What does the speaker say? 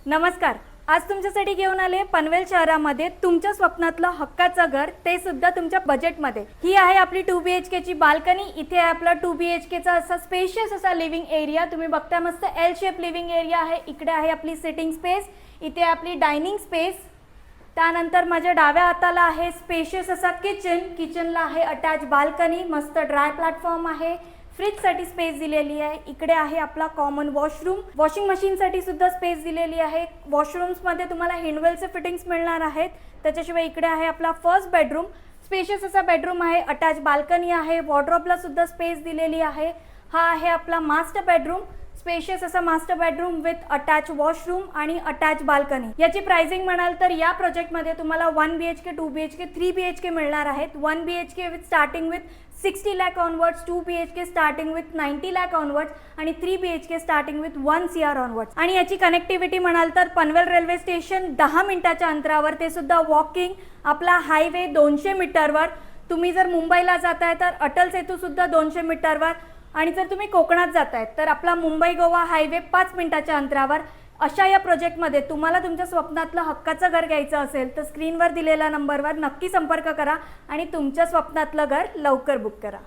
नमस्कार. आज तुमच्यासाठी घेऊन आले पनवेल शहरामध्ये तुमच्या स्वप्नातलं हक्काचं घर, ते सुद्धा तुमच्या बजेटमध्ये. ही आहे आपली 2 BHK ची बाल्कनी. इथे आहे आपला 2 BHK चा असा स्पेशियस असा लिव्हिंग एरिया. तुम्ही बघताय मस्त एल शेप लिव्हिंग एरिया आहे. इकडे आहे आपली सिटिंग स्पेस, इथे आपली डायनिंग स्पेस. त्यानंतर माझ्या डाव्या हाताला आहे स्पेशियस असा किचन. किचनला आहे अटॅच बाल्कनी, मस्त ड्राय प्लॅटफॉर्म आहे. फ्रीजसाठी स्पेस दिलेली आहे. इकडे आहे आपला कॉमन वॉशरूम. वॉशिंग मशीनसाठी सुद्धा स्पेस दिलेली आहे. वॉशरूम्समध्ये तुम्हाला हिंडवेलचे फिटिंग्स मिळणार आहेत. त्याच्याशिवाय इकडे आहे आपला फर्स्ट बेडरूम. स्पेशियस असा बेडरूम आहे, अटॅच बाल्कनी आहे, वॉर्डरोबला सुद्धा स्पेस दिलेली आहे. हा आहे आपला मास्टर बेडरूम. स्पेशियस असा master bedroom with attach washroom आणि अटॅच बाल्कनी. याची प्राइसिंग म्हणाल तर या प्रोजेक्टमध्ये तुम्हाला 1 BHK, 2 BHK, 3 BHK मिळणार आहेत. 1 BHK with starting with 60 lakh onwards, 2 BHK starting with 90 lakh onwards आणि 3 BHK starting with 1 CR onwards. आणि याची कनेक्टिव्हिटी म्हणाल तर पनवेल रेल्वे स्टेशन 10 मिनिटाच्या अंतरावर, ते सुद्धा वॉकिंग. आपला हायवे 200 मीटरवर. तुम्ही जर मुंबईला जाताय तर अटल सेतू सुद्धा 200 मीटरवर. आणि जर तुम्ही कोकणात जाताय तर आपला मुंबई गोवा हायवे 5 मिनिटाच्या अंतरावर. अशा या प्रोजेक्टमध्ये तुम्हाला तुमच्या स्वप्नातलं हक्काचं घर घ्यायचं असेल तर स्क्रीनवर दिलेल्या नंबरवर नक्की संपर्क करा आणि तुमच्या स्वप्नातलं घर लवकर बुक करा.